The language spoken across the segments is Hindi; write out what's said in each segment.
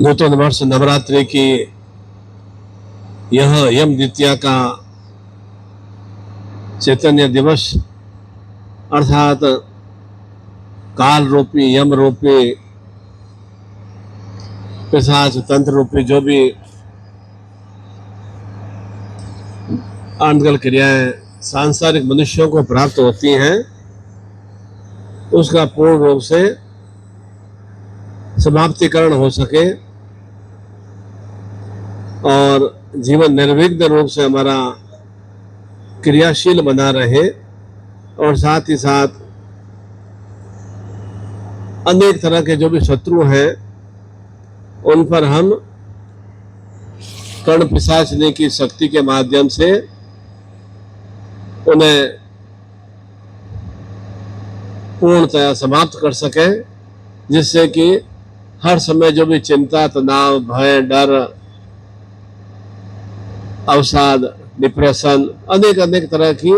नूतन वर्ष नवरात्रि की यह यम द्वितीया का चैतन्य दिवस अर्थात काल रूपी, यम रूपी, पिशाच तंत्र रूपी जो भी आंतरिक क्रियाएं सांसारिक मनुष्यों को प्राप्त होती हैं, उसका पूर्ण रूप से समाप्तिकरण हो सके और जीवन निर्विघ्न रूप से हमारा क्रियाशील बना रहे और साथ ही साथ अनेक तरह के जो भी शत्रु हैं उन पर हम कर्ण पिशाचनी की शक्ति के माध्यम से उन्हें पूर्णतया समाप्त कर सके, जिससे कि हर समय जो भी चिंता, तनाव, भय, डर, अवसाद, डिप्रेशन, अनेक अनेक तरह की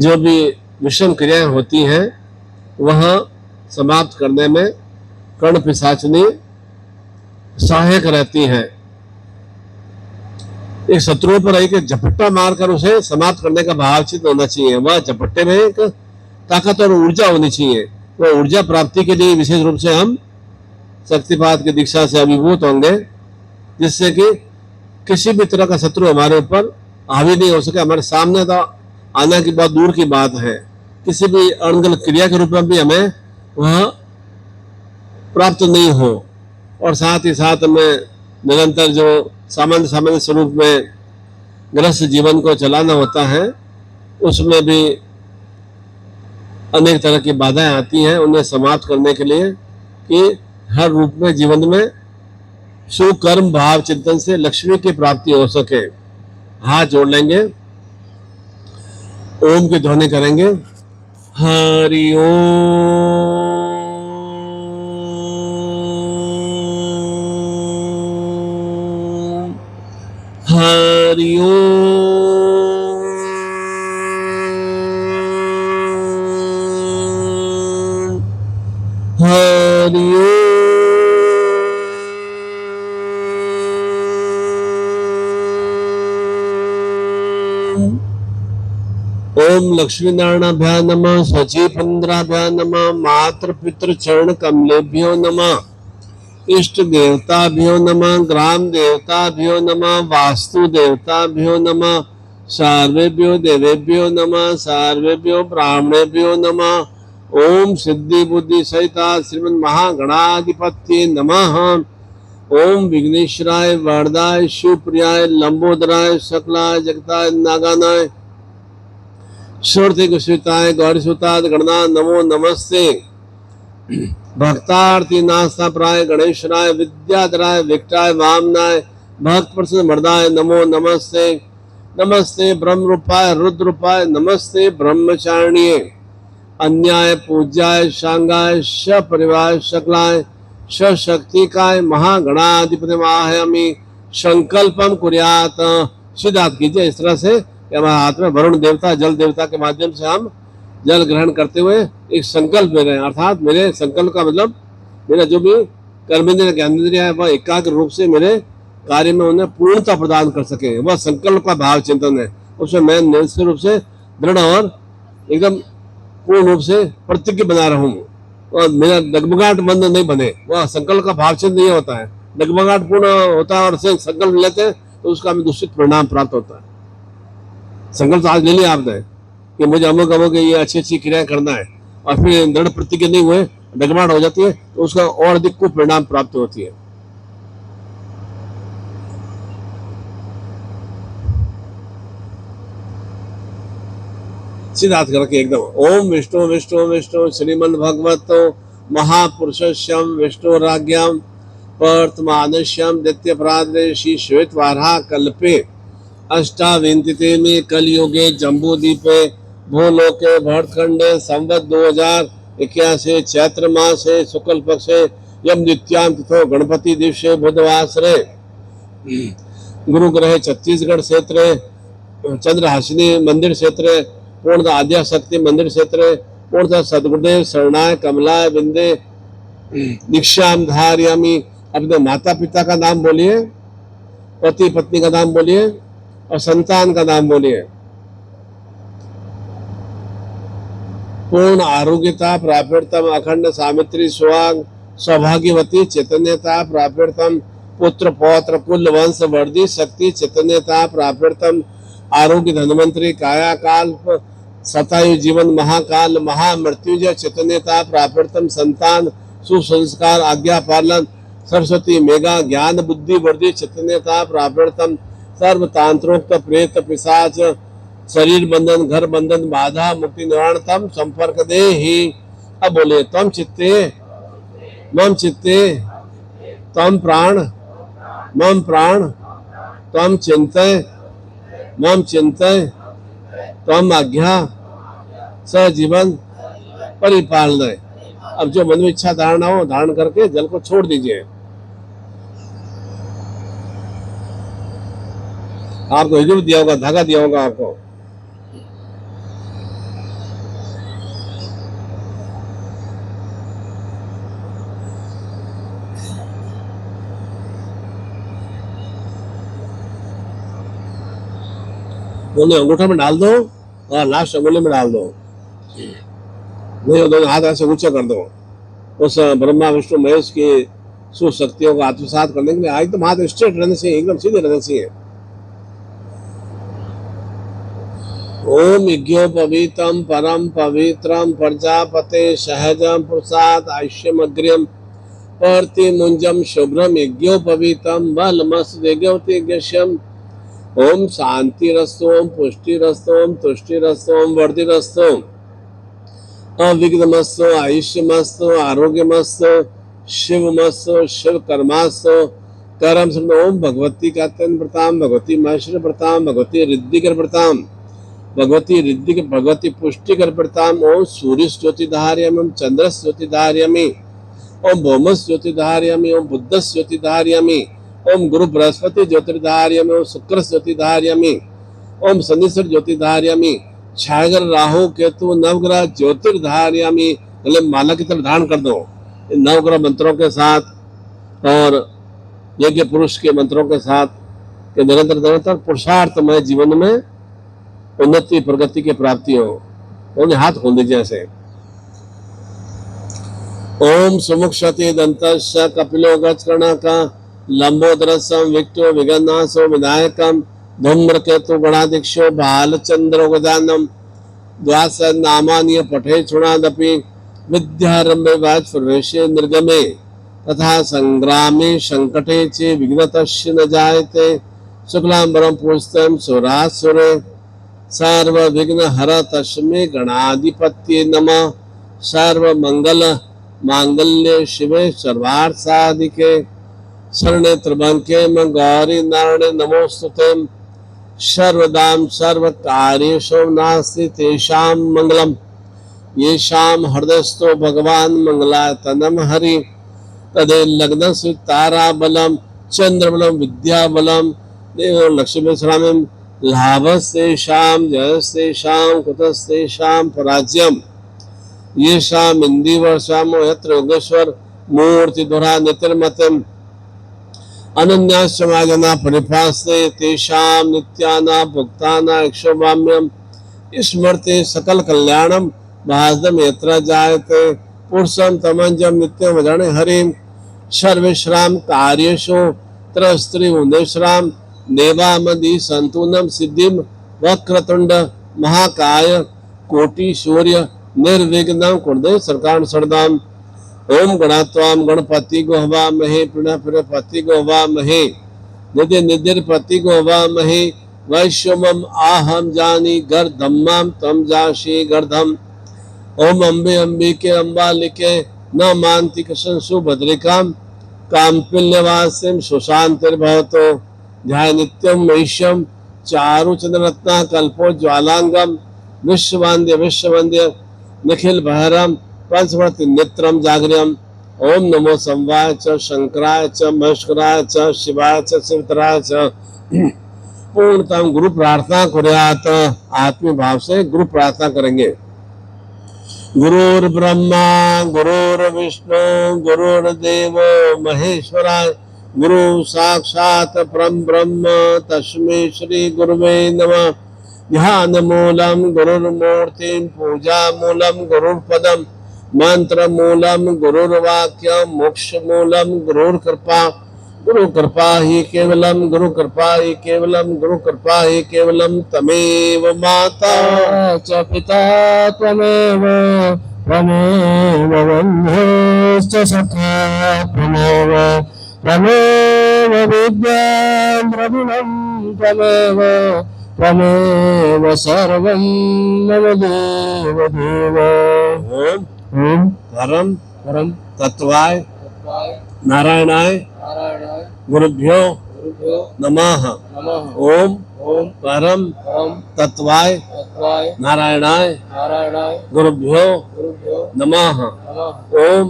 जो भी विषम क्रियाएं होती हैं वह समाप्त करने में कर्ण पिशाचनी सहायक रहती हैं। एक शत्रुओं पर एक झपट्टा मारकर उसे समाप्त करने का भाव चित होना चाहिए। वह झपट्टे में एक ताकत और ऊर्जा होनी चाहिए। वह ऊर्जा प्राप्ति के लिए विशेष रूप से हम शक्तिपात की दीक्षा से अभिभूत होंगे, जिससे कि किसी भी तरह का शत्रु हमारे ऊपर हावी नहीं हो सके। हमारे सामने तो आना की बहुत दूर की बात है, किसी भी अणगल क्रिया के रूप में भी हमें वह प्राप्त नहीं हो। और साथ ही साथ हमें निरंतर जो सामान्य स्वरूप में गृहस्थ जीवन को चलाना होता है, उसमें भी अनेक तरह की बाधाएं आती हैं। उन्हें समाप्त करने के लिए कि हर रूप में जीवन में सुकर्म भाव चिंतन से लक्ष्मी की प्राप्ति हो सके। हाथ जोड़ लेंगे, ओम की ध्वनि करेंगे। हरि ओम, हरि ओम, हरि ओम। ओम लक्ष्मी नारायणाभ्यां नमः, सची पंद्राभ्यां नमः, मातृ पितृ चरण कमलेभ्यो नमः, इष्ट देवताभ्यो नमः, ग्राम देवताभ्यो नमः, वास्तु देवताभ्यो नमः, सर्वेभ्यो देवेभ्यो नमः, सर्वेभ्यो ब्राह्मणेभ्यो नमः। ओम सिद्धि बुद्धि सहिता श्रीमन महागणाधिपत्ये नमः। ओम विघ्नेश्वराय वरदाय शिवप्रियाय लंबोदराय सकलाय जगताय नागानाय श्रुति गुस्विताय गौरीसुताय गणना नमो नमस्ते। भक्तार्थी नास्ता प्राय गणेशराय विद्याधराय विकटाय वामनाय भक्त प्रसन्न मर्दाय नमो नमस्ते। नमस्ते ब्रह्म रूपाय रुद्र रूपाय नमस्ते ब्रह्मचारिण्ये अन्याय पूज्याय शांगाय सपरिवार शकलाय सशक्तिकाय महागणाधिपति माहयामि संकल्पम कुर्यात। सिद्धार्थ कीजिए इस तरह से कि हमारे हाथ में वरुण देवता जल देवता के माध्यम से हम जल ग्रहण करते हुए एक संकल्प ले रहे हैं। अर्थात मेरे संकल्प का मतलब मेरा जो भी कर्मेंद्रिय ज्ञानेंद्रिय है वह एकाग्र रूप से मेरे कार्य में उन्हें पूर्णता प्रदान कर सके, वह संकल्प का भाव चिंतन है। उसमें मैं निश्चित रूप से दृढ़ और एकदम पूर्ण रूप से प्रतिज्ञ बना रहूं और मेरा डगमगाहट बंद नहीं बने। वह संकल्प का भाव चिंतन नहीं होता है, डगमगाहट पूर्ण होता है और संकल्प लेते हैं तो उसका हमें दूषित परिणाम प्राप्त होता है। संकल्प आज ले लिया आपने कि मुझे अमुक अमुक ये अच्छी अच्छी क्रियाएं करना है और फिर दृढ़ प्रतिज्ञा नहीं हुए, डगमगाहट हो जाती है तो उसका और अधिक कुछ परिणाम प्राप्त होती है। सीधा हाथ करके एकदम ओम विष्णु विष्णु विष्णु श्रीमन भगवतो महापुरुषस्यम विष्णु राज्ञाम वर्तमानस्यम दैत्य प्राद्रे श्री श्वेत वाराह कल्पे अष्टाविंतिते में कलयुगे जम्बूद्वीपे भूलोके भरतखंडे संवत 2081 चैत्र मासे शुक्ल पक्षे यम द्वितीयाम तिथो गणपति दिवसे बुधवासरे गुरु ग्रह छत्तीसगढ़ क्षेत्र चंद्रहासिनी मंदिर क्षेत्र पूर्णतः आद्या शक्ति मंदिर क्षेत्र पूर्णतः सदगुरुदेव शरणाय कमलाय बिंदे दीक्षाम धारयामि अपने माता पिता का नाम बोलिए, पति पत्नी का नाम बोलिए और संतान का नाम बोलिए। पूर्ण आरोग्यता प्राप्यर्थम अखंड सावित्री सुहाग सौभाग्यवती चैतन्यता प्राप्यर्थम पुत्र पौत्र कुल वंश वर्धी शक्ति चैतन्यता प्राप्यर्थम आरोग्य धन्वंतरी काया काल सतायु जीवन महाकाल महामृत्युंजय चैतन्यता प्राप्यर्थम संतान सुसंस्कार आज्ञा पालन सरस्वती मेघा ज्ञान बुद्धि वर्धी चैतन्यता प्राप्यर्थम सर्व तांत्रोक्त प्रेत पिशाच शरीर बंधन घर बंधन बाधा मुक्ति निवारण तम संपर्क दे ही। अब बोले तम चित्ते मम चित्ते तम प्राण मम प्राण तम चिंतय मम चिंतय तम आज्ञा सजीवन परिपालय। अब जो मन में इच्छा धारणा हो धारण करके जल को छोड़ दीजिए। आपको हिजूर दिया होगा, धागा दिया होगा आपको। दोनों अंगूठा में डाल दो और लास्ट अंगुली में डाल दो, नहीं दोनों हाथ ऐसे ऊंचे कर दो। उस ब्रह्मा विष्णु महेश की सुशक्तियों को आत्मसात करने के लिए आज तो हाथ स्ट्रेट रहने से एकदम सीधे रहने से। ओम यज्ञोपवीतम परम पवित्रम प्रजापते सहजम प्रसाद आयुष्यमग्र्यम पर्ति मुंजम शुभ्रम यज्ञोपवीतम बलमस्यज्ञोतिज्ञश्यम ओम शांतिरस्तु ओम पुष्टिरस्तु ओम तुष्टिरस्तु ओम वर्धिरस्तु अविघ्नमस्तु आयुष्यमस्तु आरोग्यमस्तु शिवमस्तु शिव कर्मास्तु करम ओम भगवती कात्यन प्रताम भगवती महेश्वर प्रताम भगवती रिद्धिकर प्रताम भगवती रिद्धि भगवती पुष्टिकर प्रताम ओम सूर्य ज्योतिधार्यमी ओम चंद्र ज्योतिधार्यमी ओम भौमस ज्योतिधार्यमी ओम बुद्ध ज्योतिधार्यमी ओम गुरु बृहस्पति ज्योतिर्धार्यमी ओम शुक्र ज्योतिधार्यमी ओम शनिश्चर ज्योतिधार्यमी छागर राहु केतु नवग्रह ज्योतिर्धार्यमी। पहले माला की तरह धारण कर दो इन नवग्रह मंत्रों के साथ और यज्ञ पुरुष के मंत्रों के साथ कि निरंतर निरंतर पुरुषार्थमय जीवन में उन्नति प्रगति की प्राप्ति हो। उन्हें हाथ खोल दीजिए ऐसे। ओम सुमुक्षति दंतस्य कपिलो गजकर्णका लंबोदरसम विक्टो विगन्नासो विनायकम धूम्रकेतु गणाधिक्षो बालचंद्रो गजानम द्वास नामानि पठे चुणादपि विद्यारंभे वाच प्रवेशे निर्गमे तथा संग्रामे संकटे चे विघ्नतस्य न जायते शुक्लांबरम पुस्तम सुरासुरे सर्व विघ्न हर तस्मै गणाधिपत्ये नमः। सर्व मंगल मांगल्य शिवे सर्वार्थ साधिके शरणे त्र्यंबके गौरी नारायणे नमोस्तुते सर्वदाम सर्व कार्येषु नास्ति तेषां मंगलम येषां हृदयस्थो भगवान मंगलायतनम हरि तदे लग्नस्य ताराबलम चंद्रबलम विद्याबलम देव लक्ष्मी श्रामम लाभस्तेषां जयस्तेषां कुतस्तेषां पराजयम येषां इंदिवर्षामो यत्र योगेश्वर मूर्तिधुरा नितिर्मतिम अनन्याश्रमाजना परिभाषते तेषां नित्याना भुक्ताना इक्षोभाम्यम स्मृते सकल कल्याणम भाजम यत्र जायते पुरुषम तमंजम नित्यम जाने हरिम सर्वेश्राम कार्येषु त्रस्त्री उन्नेश्राम देवामदि संतूनम सिद्धिम वक्रतुंड महाकाय कोटि सूर्य निर्विघ्नं कुर्दे सरकार सरदाम। ओम गणात्वाम गणपति को हवा महे प्रणा पति को हवा महे निधि निधिर पति को हवा महे वैश्वम आहम जानी गर्धम्माम तम जाशी गर्धम। ओम अम्बे अंबिके अम्बालिके न मानति कृष्ण सुभद्रिकाम काम्पिल्यवासिम सुशांतिर्भवतो ध्याय नित्यम महिष्यम चारु चंद्ररत्ना कल्पो ज्वालांगम विश्ववंद्य विश्ववंद्य निखिल भैरम पंचवर्ति नेत्रम जागर्यम। ओम नमो संवाय च शंकराय च महेश्वराय च शिवाय च शिवतराय च। पूर्णतम गुरु प्रार्थना कुर्यात आत्मीय भाव से गुरु प्रार्थना करेंगे। गुरुर्ब्रह्मा गुरुर्विष्णु गुरुर्देव महेश्वराय गुरु साक्षात् परम ब्रह्म तस्मै श्री गुरुवे नमः। ध्यान मूलम गुरुर्मूर्तिं पूजा मूलम गुरुर्पदम मंत्र मूलम गुरुर्वाक्यम मोक्ष मूलम गुरुर्कृपा गुरु कृपा ही केवलम गुरु कृपा ही केवलम गुरु कृपा ही केवलम तमेव माता च पिता त्वमेव त्वमेव बन्धुश्च सखा त्वमेव त्वमेव विद्यां द्रविणं त्वमेव त्वमेव सर्वं मम देव देव। ओम परम परम तत्वाय नारायणाय गुरुभ्यो नमः। ओम परम तत्वाय नारायणाय गुरुभ्यो नमः। ओम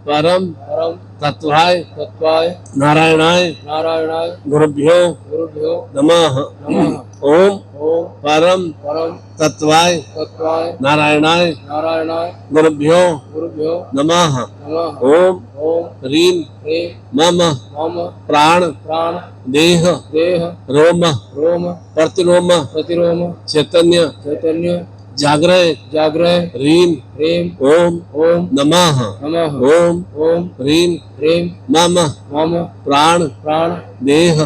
परम तत्वाय नारायणाय गुरुभ्यो नमः। ओम परम तत्वाय नारायणाय गुरुभ्यो नमः। ओम ह्रीं मम प्राण देह रोम प्रतिरोम चैतन्य जागृय ह्रीं ओम नमः। ओम ह्रीं मम प्राण देह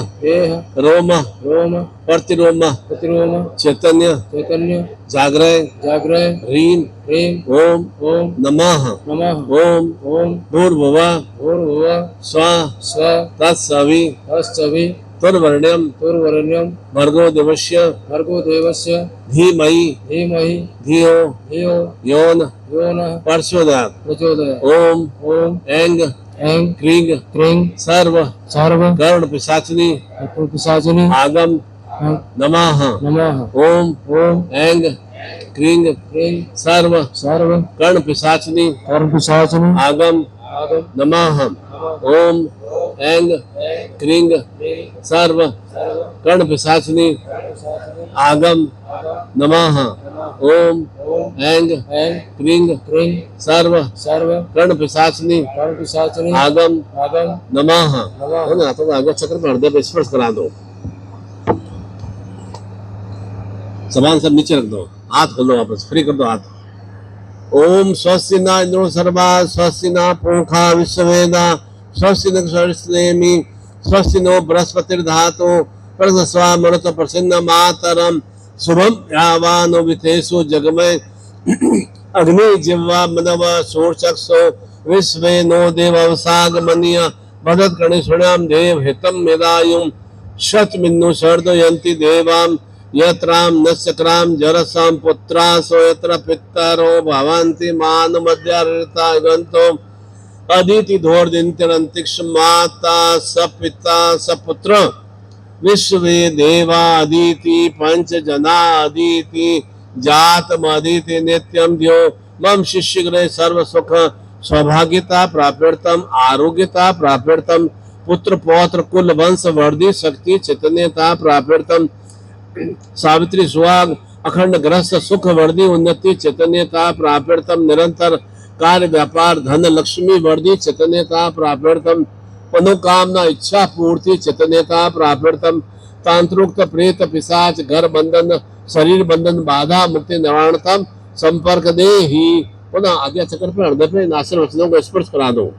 रोम प्रतिरोम चैतन्य जागृय ह्रीं ओम नमः। ओम भूर्भुवः स्व तत्सवितुर्वरेण्यं भर्गो देवस्य धीमहि धियो यो नः प्रचोदयात्। ओम ऐं क्रीं सर्व कर्ण पिशाचिनी आगम नमः। ओम ऐं क्रीं सर्व कर्ण पिशाचिनी आगम नमः। ओम ऐं क्रीं सर्व कर्ण पिशाचिनी आगम नमः। ओम ऐं क्रीं सर्व कर्ण पिशाचिनी आगम नमः। तो आगे चक्र में हृदय पे स्पर्श करा दो। सामान सब नीचे रख दो, हाथ खोलो वापस, फ्री कर दो हाथ। ओम स्वस्ति न इंद्रो सर्वा स्वस्ति न पूषा विश्ववेदा स्वस्ति न क्षरस्नेमि स्वस्ति नो बृहस्पतिर्धातु प्रसस्वा मरुत प्रसन्न मातरम शुभम यावानो वितेषु जगमय अग्नि जिह्वा मनव सूर्चक्षु विश्वे नो देववसागमनीय भदत गणेश्वराम देव हितम मेदायुम शतमिन्नु शर्दयन्ति देवाम यत्राम नश्चक्राम जरसाम पुत्रासो यत्र पितरो भवन्ति मानमद्यार्ता गन्तो अदिति धोर्दिन्त्यरन्तिक्ष माता सपिता सपुत्र विश्वे देवा अदिति पंच जना अदिति जातम अदिति नित्यम द्यो मम शिष्य गृह सर्व सुख सौभाग्यता प्राप्यर्थम आरोग्यता प्राप्यर्थम पुत्र पौत्र कुल वंश वर्धि शक्ति चैतन्यता प्राप्यर्थम सावित्री सुहाग अखंड ग्रस्त सुख वर्धि उन्नति चैतन्यता प्राप्यर्थम निरंतर कार्य व्यापार धन लक्ष्मी वर्धि चैतन्यता प्राप्यर्थम मनोकामना इच्छा पूर्ति चैतन्यता प्राप्यर्थम तांत्रोक्त प्रेत पिशाच घर बंधन शरीर बंधन बाधा मुक्ति निवारणतम संपर्क दे ही। पुनः आज्ञा चक्र पर हृदय पे नासिर वचनों को स्पर्श करा दो।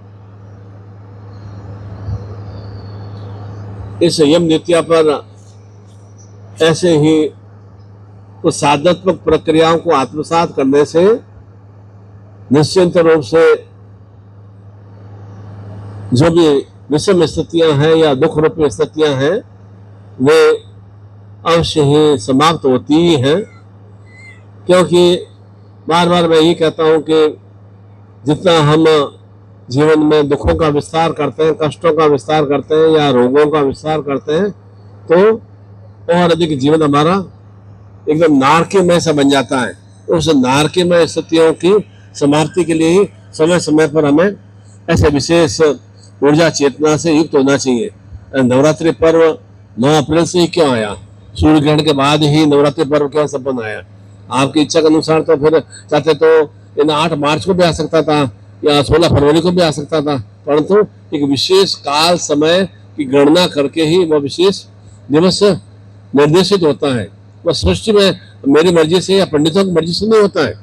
इस यम नित्या पर ऐसे ही कुछ साधनात्मक प्रक्रियाओं को आत्मसात करने से निश्चिंत रूप से जो भी विषम स्थितियां हैं या दुख रूपी स्थितियां हैं वे अवश्य ही समाप्त होती ही हैं। क्योंकि बार बार मैं ये कहता हूं कि जितना हम जीवन में दुखों का विस्तार करते हैं, कष्टों का विस्तार करते हैं या रोगों का विस्तार करते हैं, तो और अधिक जीवन हमारा एकदम नारकीमय सा बन जाता है। उस नारकीमय स्थितियों की समाप्ति के लिए ही समय समय पर हमें ऐसे विशेष ऊर्जा चेतना से युक्त होना चाहिए। नवरात्रि पर्व 9 अप्रैल से ही क्यों आया? सूर्य ग्रहण के बाद ही नवरात्रि पर्व क्यों संपन्न आया? आपकी इच्छा के अनुसार तो फिर चाहते तो इन 8 मार्च को भी आ सकता था या 16 फरवरी को भी आ सकता था, परंतु एक विशेष काल समय की गणना करके ही वह विशेष दिवस निर्देशित होता है। वह सृष्टि में मेरी मर्जी से या पंडितों की मर्जी से नहीं होता है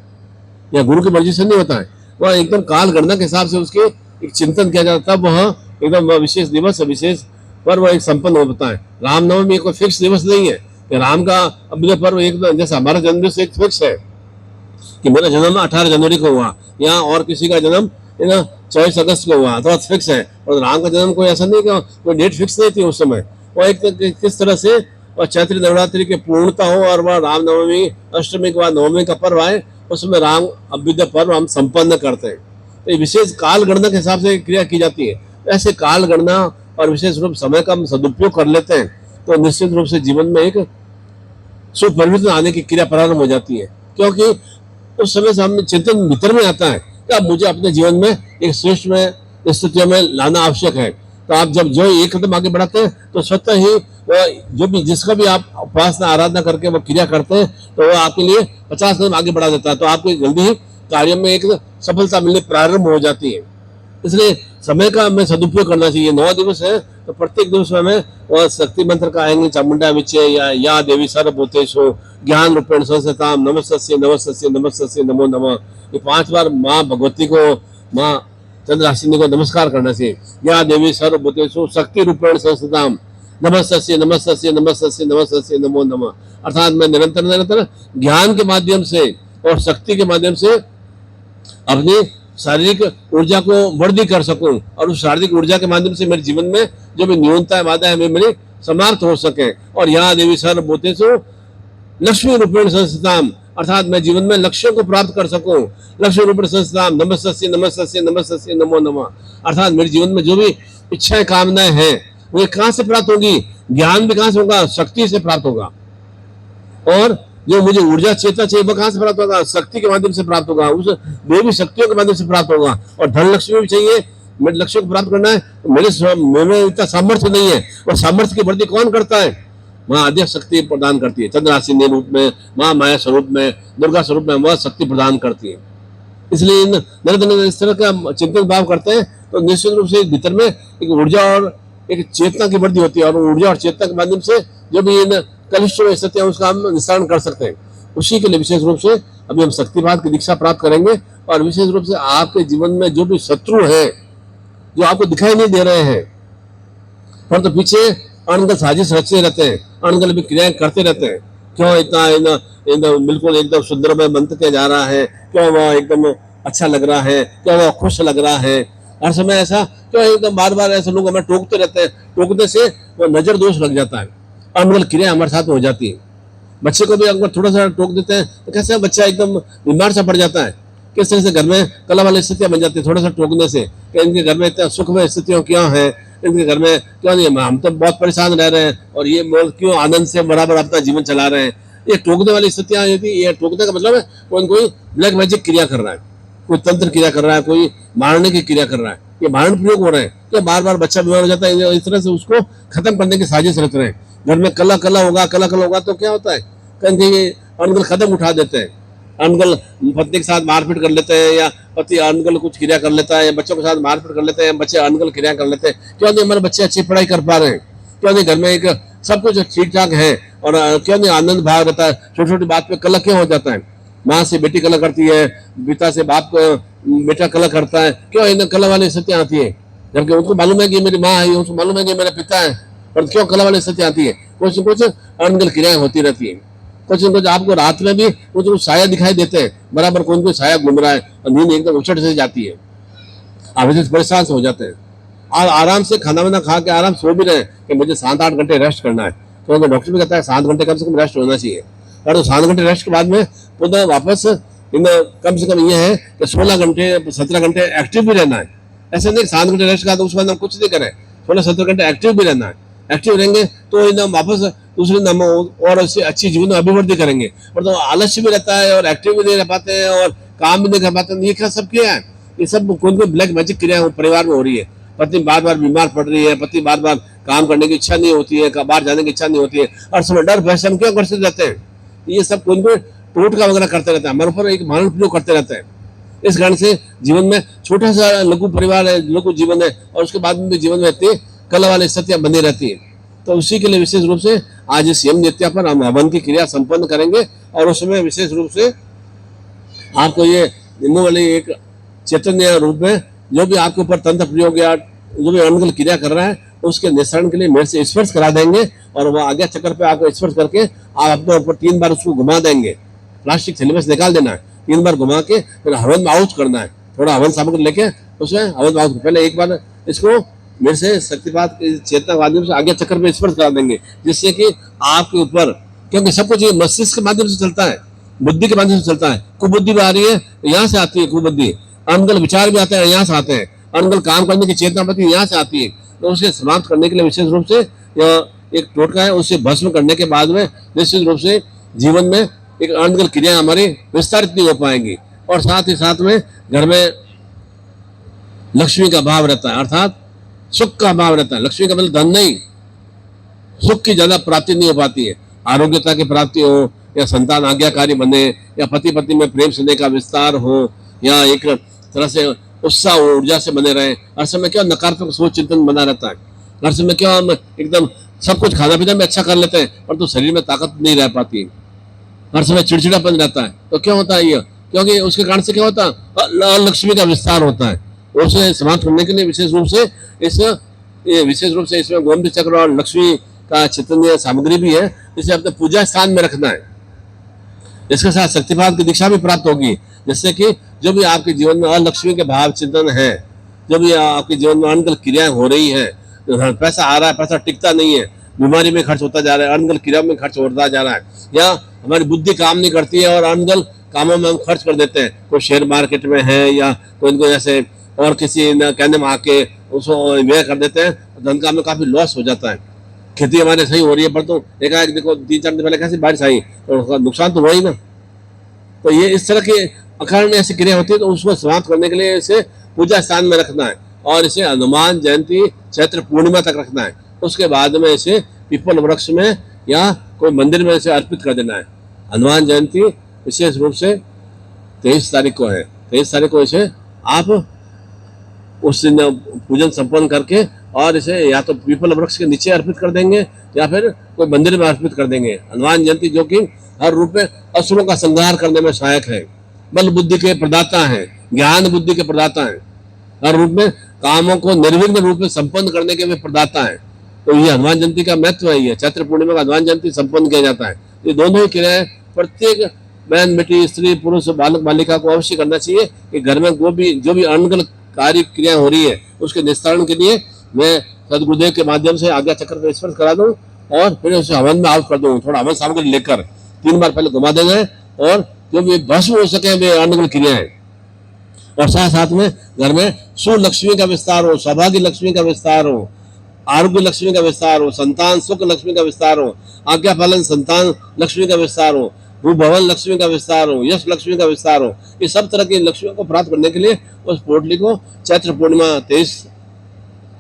या गुरु की मर्जी से नहीं होता है। वह एकदम काल गणना के हिसाब से उसके एक चिंतन किया जाता है, तब वह एकदम वह विशेष दिवस विशेष पर्व एक संपन्न होता है। रामनवमी कोई फिक्स दिवस नहीं है कि राम का अभ्युदय पर्व एक, जैसे हमारा जन्मदिवस एक फिक्स है कि मेरा जन्म 18 जनवरी को हुआ या और किसी का जन्म 24 अगस्त को हुआ, तो फिक्स है। और राम का जन्म कोई ऐसा नहीं कि कोई डेट फिक्स नहीं थी उस समय। वो एक किस तरह से और चैत्र नवरात्रि की पूर्णता हो और वह रामनवमी अष्टमी के बाद नवमी का पर्व आए, उसमें राम अभ्युदय पर्व हम संपन्न करते हैं। तो विशेष काल गणना के हिसाब से क्रिया की जाती है। ऐसे काल गणना और विशेष रूप समय का हम सदुपयोग कर लेते हैं तो निश्चित रूप से जीवन में एक सुपरिवर्तन आने की क्रिया प्रारंभ हो जाती है, क्योंकि उस समय से हम चिंतन भीतर में आता है कि अब मुझे अपने जीवन में एक श्रेष्ठ में स्थितियों में लाना आवश्यक है। तो आप जब जो एक कदम आगे बढ़ाते हैं तो स्वतः ही जो भी जिसका भी आप उपासना आराधना करके वो क्रिया करते हैं तो वो आपके लिए 50 कदम आगे बढ़ा देता है। तो आपको जल्दी ही कार्य में एक सफलता मिलने प्रारंभ हो जाती है। इसलिए समय का हमें सदुपयोग करना चाहिए। 9 दिवस है तो प्रत्येक दिवस में हमें वह शक्ति मंत्र का आएंगे, चामुंडा विचे या देवी सर्वभूतेषु ज्ञान रूपेण संस्थिताम नमस्तस्यै नमस्तस्यै नमस्तस्यै नमो नमः। ये 5 बार माँ भगवती को, माँ चंद्रासिनी को नमस्कार करना चाहिए। या देवी सर्वभूतेषु शक्ति रूपेण संस्थिताम नमस्तस्यै नमस्तस्यै नमस्तस्यै नमस्तस्यै नमो नमः। अर्थात मैं निरंतर निरंतर ज्ञान के माध्यम से और शक्ति के माध्यम से अपनी शारीरिक ऊर्जा को वृद्धि कर सकूं और उस शारीरिक ऊर्जा के माध्यम से मेरे जीवन में जो भी न्यूनता बाधा है वे मेरी समाप्त हो सके। और यहाँ देवी सर्वभूतेषु लक्ष्मी रूपेण संस्थिताम, अर्थात मैं जीवन में लक्ष्यों को प्राप्त कर सकूं। लक्ष्मी रूपेण संस्थिताम नमस्तस्यै नमस्तस्यै नमस्तस्यै नमो नमः। अर्थात मेरे जीवन में जो भी इच्छाएं कामनाएं हैं वे कहाँ से प्राप्त होगी? ज्ञान भी कहाँ से होगा? शक्ति से प्राप्त होगा। और जो मुझे ऊर्जा चेतना चाहिए वो कहाँ से प्राप्त होगा? शक्ति के माध्यम से प्राप्त होगा, उस देवी शक्तियों के माध्यम से प्राप्त होगा। और धन लक्ष्मी भी चाहिए, मेरे लक्ष्य को प्राप्त करना है, मेरे इतना सामर्थ्य नहीं है। और सामर्थ्य की वृद्धि कौन करता है? वहाँ आद्य शक्ति प्रदान करती है। चंद्रासिनी रूप में, माँ माया स्वरूप में, दुर्गा स्वरूप में वह शक्ति प्रदान करती है। इसलिए निरंतर इस तरह का चिंतन भाव करते हैं तो निश्चित रूप से भीतर में एक ऊर्जा और एक चेतना की वृद्धि होती है। और ऊर्जा और चेतना के माध्यम से जो भी इन कलिष्ठ स्थिति है उसका हम निस्तारण कर सकते हैं। उसी के लिए विशेष रूप से अभी हम शक्तिपात की दीक्षा प्राप्त करेंगे। और विशेष रूप से आपके जीवन में जो भी शत्रु है जो आपको दिखाई नहीं दे रहे हैं पर तो पीछे अनगल साजिश रचते रहते हैं, अनगल भी क्रियाएं करते रहते हैं। क्यों इतना बिल्कुल एकदम सुंदर में मंत्र किया जा रहा है, क्यों वह एकदम अच्छा लग रहा है, क्यों वह खुश लग रहा है, हर समय ऐसा क्यों एकदम बार बार ऐसे लोग हमें टोकते रहते हैं। टोकने से वो नजर दोष लग जाता है, अनगल क्रिया हमारे साथ हो जाती है। बच्चे को भी अगर थोड़ा सा टोक देते हैं तो कैसे बच्चा एकदम बीमार सा पड़ जाता है। किस तरह से घर में कला वाली स्थितियां बन जाती है थोड़ा सा टोकने से कि इनके घर में इतना सुख में स्थितियों क्यों है, इनके घर में क्यों नहीं है, हम तो बहुत परेशान रह रहे हैं और ये क्यों आनंद से बराबर अपना जीवन चला रहे हैं। ये टोकने वाली स्थितियां यदि ये टोकने का मतलब है कोई ब्लैक मैजिक क्रिया कर रहा है, कोई तंत्र क्रिया कर रहा है, कोई मारने की क्रिया कर रहा है, ये मारण प्रयोग हो रहे हैं। क्या बार बार बच्चा बीमार हो जाता है, इस तरह से उसको खत्म करने की साजिश रच रहे हैं। घर में कला कला होगा तो क्या होता है कहीं अनगल कदम उठा देते हैं, अनगल पत्नी के साथ मारपीट कर लेते हैं या पति अनगल कुछ क्रिया कर लेता है या बच्चों के साथ मारपीट कर लेते हैं, बच्चे अनगल क्रिया कर लेते हैं। क्यों नहीं हमारे बच्चे अच्छी पढ़ाई कर पा रहे हैं, क्यों नहीं घर में एक सब कुछ ठीक ठाक है और क्यों नहीं आनंद भाव रहता है। छोटी छोटी बात पे कला क्यों हो जाता है, माँ से बेटी कला करती है, पिता से बाप बेटा कला करता है, क्यों इन कला वाली स्थितियाँ आती है। जबकि उनको मालूम है कि मेरी माँ है, उनको मालूम है कि मेरा पिता है, पर क्यों कला वाली स्थिति आती है। कुछ न कुछ अनगल क्रियाएं होती रहती है। कुछ न कुछ आपको रात में भी कुछ साया दिखाई देते हैं, बराबर कोई साया घूम रहा है और नींद एकदम उछट से जाती है, आप इसे परेशान से हो जाते हैं। और आराम से खाना वाना खा के आराम सो भी रहे कि मुझे 7-8 घंटे रेस्ट करना है, तो डॉक्टर भी कहता है 7 घंटे कम से कम रेस्ट होना चाहिए। और 7 घंटे रेस्ट के बाद में पुनः वापस कम से कम ये है कि 16 घंटे 17 घंटे एक्टिव भी रहना है। ऐसा नहीं 7 घंटे रेस्ट का तो उसके बाद हम कुछ नहीं करें, 16-17 घंटे एक्टिव भी रहना है। एक्टिव रहेंगे तो एकदम वापस दूसरे नाम और अच्छी जीवन में अभिवृद्धि करेंगे। और तो आलस्य भी रहता है और एक्टिव भी नहीं रह पाते हैं और काम भी नहीं कर पाते हैं। ये क्या सब किया है, ये सब कोई ब्लैक मैजिक क्रिया परिवार में हो रही है। पत्नी बार बार बीमार पड़ रही है, पति बार बार काम करने की इच्छा नहीं होती है, बाहर जाने की इच्छा नहीं होती है और समय डर भय से हम क्यों करते रहते हैं। ये सब कोई टोटका वगैरह करते रहते हैं, हमारे ऊपर एक मानव प्रयोग करते रहते हैं। इस कारण से जीवन में छोटा सा लघु परिवार है, लघु जीवन है, और उसके बाद में भी जीवन में इतनी कला वाली स्थितियां बनी रहती है। तो उसी के लिए विशेष रूप से आज इस यम नित्या पर हम हवन की क्रिया संपन्न करेंगे, और उसमें विशेष रूप से आपको ये निम्न वाली एक चैतन्य रूप में जो भी आपके ऊपर तंत्र प्रयोग या जो भी अनुकूल क्रिया कर रहा है उसके निस्तारण के लिए मेरे से स्पर्श करा देंगे, और वह आज्ञा चक्र पे आपको स्पर्श करके आप अपने ऊपर 3 बार उसको घुमा देंगे। प्लास्टिक थैली में से निकाल देना है, 3 बार घुमा के फिर हवन में आउट करना है। थोड़ा हवन सामग्री लेके उसमें हवन में आउट, पहले एक बार इसको मेरे से शक्तिपात चेतना के माध्यम से आज्ञा चक्र पे स्पर्श करा देंगे, जिससे कि आपके ऊपर, क्योंकि सब कुछ मस्तिष्क के माध्यम से चलता है, बुद्धि के माध्यम से चलता है। कुबुद्धि भी आ रही है, यहाँ से आती है कुबुद्धि, अनगल विचार भी आते हैं, यहाँ से आते हैं, अनगल काम करने की चेतना पति यहाँ से आती है। तो उसे समाप्त करने के लिए विशेष रूप से यह एक टोटका है, उसे भस्म करने के बाद में निश्चित रूप से जीवन में एक अनगल क्रिया हमारी विस्तारित नहीं हो पाएंगी, और साथ ही साथ में घर में लक्ष्मी का भाव रहता है, अर्थात सुख का भाव रहता है। लक्ष्मी का मतलब धन नहीं, सुख की ज्यादा प्राप्ति नहीं हो पाती है। आरोग्यता की प्राप्ति हो, या संतान आज्ञाकारी बने, या पति पत्नी में प्रेम स्नेह का विस्तार हो, या एक तरह से उत्साह ऊर्जा से बने रहे। हर समय क्या नकारात्मक सोच चिंतन बना रहता है, हर समय क्या हम एकदम सब कुछ खाना पीना में अच्छा कर लेते हैं, पर तो शरीर में ताकत नहीं रह पाती है, हर समय चिड़चिड़ापन रहता है। तो क्या होता है ये, क्योंकि उसके कारण से क्या होता है, लक्ष्मी का विस्तार होता है। उसे समाप्त करने के लिए विशेष रूप से इसमें गोमती चक्र और लक्ष्मी का चैतन्य सामग्री भी है, इसे अपने पूजा स्थान में रखना है। इसके साथ शक्तिपात की दीक्षा भी प्राप्त होगी, जिससे कि जो भी आपके जीवन में अलक्ष्मी के भाव चिंतन है, जो भी आपके जीवन में अनगल क्रियाएं हो रही है, पैसा आ रहा है, पैसा टिकता नहीं है, बीमारी में खर्च होता जा रहा है, अनगल क्रिया में खर्च होता जा रहा है, या हमारी बुद्धि काम नहीं करती है और अनगल कामों में हम खर्च कर देते हैं, कोई शेयर मार्केट में है या कोई जैसे और किसी कहने में आके उसको व्यय कर देते हैं, धन का में काफी लॉस हो जाता है। खेती हमारे सही हो रही है, पर तो एकाएक देखो 3-4 दिन पहले कैसी बारिश आई, तो नुकसान तो हुआ ही ना। तो ये इस तरह की अकारण ऐसी क्रिया होती है, तो उसको समाप्त करने के लिए इसे पूजा स्थान में रखना है, और इसे हनुमान जयंती चैत्र पूर्णिमा तक रखना है। उसके बाद में इसे पीपल वृक्ष में या कोई मंदिर में इसे अर्पित कर देना है। हनुमान जयंती विशेष रूप से 23 तारीख को है, 23 तारीख को इसे आप उस दिन पूजन संपन्न करके और इसे या तो पीपल वृक्ष के नीचे अर्पित कर देंगे या फिर कोई मंदिर में अर्पित कर देंगे। हनुमान जयंती जो कि हर रूप में असुरों का संहार करने में सहायक है, बल बुद्धि के प्रदाता है, ज्ञान बुद्धि के प्रदाता है, हर रूप में कामों को निर्विघ्न रूप में संपन्न करने के भी प्रदाता है। तो ये हनुमान जयंती का महत्व है। ये चैत्र पूर्णिमा का हनुमान जयंती संपन्न किया जाता है। ये दोनों ही क्रियाएं प्रत्येक बहन बेटी स्त्री पुरुष बालक बालिका को अवश्य करना चाहिए कि घर में जो भी अनगल कार्य क्रिया हो रही है उसके निस्तारण के लिए मैं सदगुरुदेव के माध्यम से आज्ञा चक्र पर स्पर्श करा दूं और फिर उसे हवन में आहुत कर दूं। थोड़ा हवन सामग्री लेकर 3 बार पहले घुमा देना है, और जो भी भस्म हो सके वे अनगल क्रियाएं, और साथ साथ में घर में सुलक्ष्मी का विस्तार हो, सौभाग्य लक्ष्मी का विस्तार हो, आरोग्य लक्ष्मी का विस्तार हो, संतान सुख लक्ष्मी का विस्तार हो, आज्ञा पालन संतान लक्ष्मी का विस्तार हो, भवन लक्ष्मी का विस्तार हो, यश लक्ष्मी का विस्तार हो। ये सब तरह की लक्ष्मियों को प्राप्त करने के लिए उस पोटली को चैत्र पूर्णिमा 23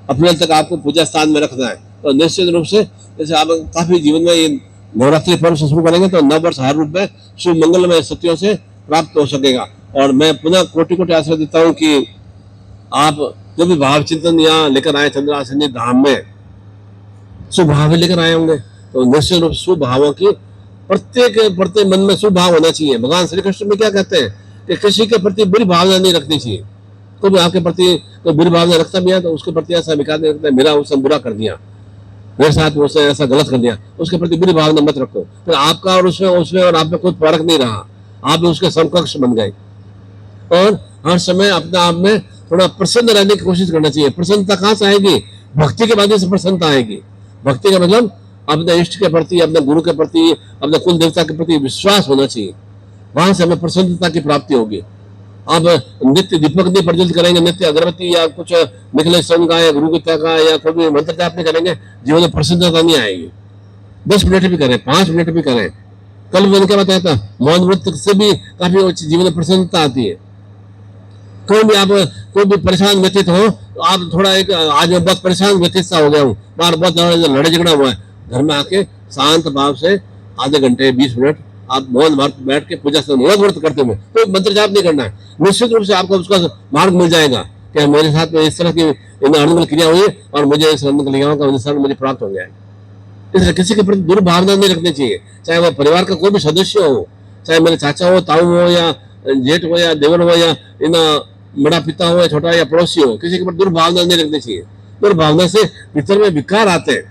अप्रैल तक आपको पूजा स्थान में रखना है। तो निश्चित रूप से जैसे आप काफी जीवन में ये नवरात्रि पर्व से शुरू करेंगे तो नव वर्ष हर रूप में शुभ मंगलमय शक्तियों से प्राप्त हो सकेगा। और मैं पुनः कोटि कोटि आशीर्वाद देता हूँ कि आप जो भी भाव चिंतन यहाँ लेकर आए चंद्रासनी धाम में शुभ भाव लेकर आए होंगे, तो निश्चित रूप से शुभ भावों की प्रत्येक मन में शुभ भाव होना चाहिए। भगवान श्री कृष्ण में क्या कहते हैं कि किसी के प्रति बुरी भावना नहीं रखनी चाहिए। कोई भी आपके प्रति कोई बुरी भावना रखता भी है तो उसके प्रति ऐसा विकार नहीं रखता मेरा उसने बुरा कर दिया, मेरे साथ उसने ऐसा गलत कर दिया, उसके प्रति बुरी भावना मत रखो। फिर आपका और उसमें और आप में कोई फर्क नहीं रहा, आप भी उसके समकक्ष बन गए। और हर समय अपने आप में थोड़ा प्रसन्न रहने की कोशिश करना चाहिए। प्रसन्नता कहाँ से आएगी? भक्ति के माध्यम से प्रसन्नता आएगी। भक्ति का मतलब अपने इष्ट के प्रति, अपने गुरु के प्रति, अपने कुल देवता के प्रति विश्वास होना चाहिए। वहां से हमें प्रसन्नता की प्राप्ति होगी। आप नित्य दीपक नहीं प्रज्वलित करेंगे, नित्य अगरबत्ती या कुछ निकले सन का या गुरु गीता का या कोई भी मंत्र जाप नहीं करेंगे, जीवन में प्रसन्नता नहीं आएगी। 10 मिनट भी करें, 5 मिनट भी करें। कल मैंने क्या बताया था, मौन व्रत से भी काफी जीवन में प्रसन्नता आती है। कोई भी परेशान व्यतीत हो तो आप थोड़ा आज मैं बहुत परेशान व्यतीत सा हो गया हूँ, बहुत लड़े झगड़ा हुआ है, घर में आके शांत भाव से आधे घंटे 20 मिनट आप मौन व्रत बैठ के पूजा से मौन व्रत करते हुए कोई मंत्र जाप नहीं करना है, निश्चित रूप से आपको उसका मार्ग मिल जाएगा कि मेरे साथ में इस तरह की अनुकूल क्रिया हुई और मुझे इस अनुकूल क्रियाओं का अनुसार मुझे प्राप्त हो गया है। इसलिए किसी के प्रति दुर्भावना नहीं रखनी चाहिए, चाहे वह परिवार का कोई भी सदस्य हो, चाहे मेरे चाचा हो, ताऊ हो, या जेठ हो, या देवर हो, या इन बड़ा पिता हो, या छोटा या पड़ोसी हो, किसी के प्रति दुर्भावना नहीं रखनी चाहिए। दुर्भावना से भीतर में विकार आते हैं,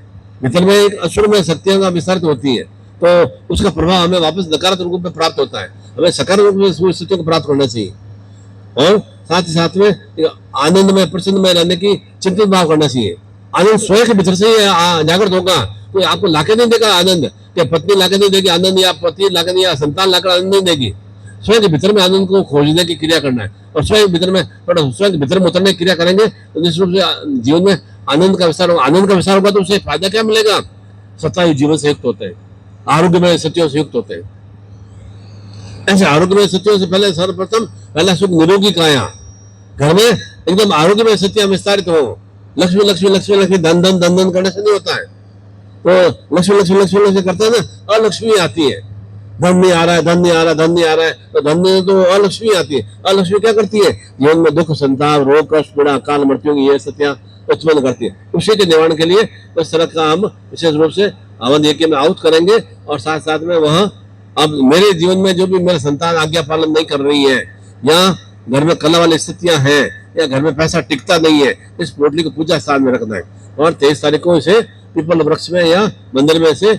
भीतर में एक असुर में शक्तियां का विसर्जित होती है, तो उसका प्रभाव हमें वापस नकारात्मक रूप में प्राप्त होता है। हमें सकारात्मक रूप में स्थितियों को प्राप्त करना चाहिए और साथ ही साथ में आनंद में प्रसन्न में रहने की चिंतित भाव करना चाहिए। आनंद स्वयं के भीतर से ही जागृत होगा, कोई आपको लाके नहीं देगा आनंद, क्या पत्नी लाके नहीं देगी आनंद, या पति लाके नहीं, या संतान लाकर आनंद नहीं देगी। स्वयं के भीतर में आनंद को खोजने की क्रिया करना है और स्वयं के भीतर में स्वयं के भीतर में उतरने की क्रिया करेंगे तो निश्चित रूप से जीवन में आनंद का विस्तार होगा। आनंद का विस्तार होगा तो उसे फायदा क्या मिलेगा? सत्ताई जीवन से युक्त होते हैं, आरोग्यमय सत्यों से युक्त होते हैं। ऐसे आरोग्यमय सत्यों से पहले सर्वप्रथम पहला सुख निरोगी काया, घर में एकदम आरोग्यमय सत्य विस्तारित हो। लक्ष्मी लक्ष्मी लक्ष्मी लक्ष्मी धन धन धन धन करने से नहीं होता है, तो लक्ष्मी लक्ष्मी लक्ष्मी लक्ष्मी करता है ना, अलक्ष्मी आती है। धन नहीं आ रहा है, धन नहीं आ रहा, धन नहीं आ रहा है, तो धन नहीं तो अलक्ष्मी आती है। अलक्ष्मी क्या करती है? जीवन में दुख, संताप, रोग, कष्ट, पीड़ा, अकाल मृत्यु की ये सत्या उत्पन्न करती है। उसी के निवारण के लिए इस तरह का हम विशेष रूप से हवन यज्ञ में आहुत करेंगे और साथ साथ में वह अब मेरे जीवन में जो भी मेरे संतान आज्ञा पालन नहीं कर रही है, या घर में कला वाली स्थितियां हैं, या घर में पैसा टिकता नहीं है, इस पोटली को पूजा स्थान में रखना है और 23 तारीख को इसे पीपल वृक्ष में या मंदिर में इसे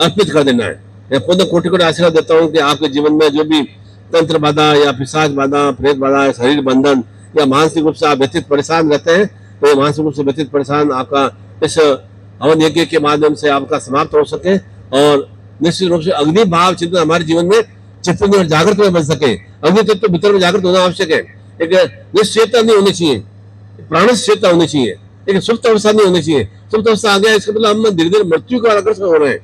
अर्पित कर देना है। मैं खुद कोटि कोटि आशीर्वाद देता हूँ कि आपके जीवन में जो भी तंत्र बाधा या पिशाच बाधा, प्रेत बाधा, शरीर बंधन या मानसिक रूप से आप व्यतीत परेशान रहते हैं, तो ये मानसिक रूप से व्यतीत परेशान आपका इस हवन यज्ञ के माध्यम से आपका समाप्त हो सके और निश्चित रूप से अग्नि भाव चिंतन हमारे जीवन में चिंतन और जागृत में बन सके। अग्नि तत्व भीतर में जागृत होना आवश्यक है। एक निश्चेतना नहीं होनी चाहिए, प्राणस चेतना होनी चाहिए, एक सुप्त अवस्था नहीं होनी चाहिए। सुप्त अवस्था आ गया इसका मतलब हम धीरे धीरे मृत्यु का आकर्षण हो रहे हैं।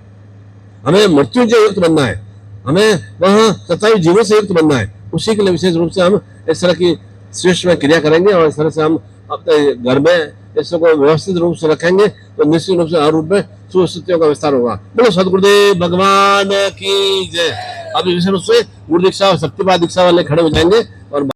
हमें मृत्यु से युक्त बनना है, हमें वह सताई जीवन से युक्त बनना है। उसी के लिए विशेष रूप से हम इस तरह की श्रेष्ठ में क्रिया करेंगे और इस तरह से हम अपने घर में इसको व्यवस्थित रूप से रखेंगे तो निश्चित रूप से हर रूप में सुस्थितियों का विस्तार होगा। बोलो सदगुरुदेव भगवान की जय। अभी विशेष रूप से गुरु दीक्षा और शक्तिपात दीक्षा वाले खड़े हो जाएंगे और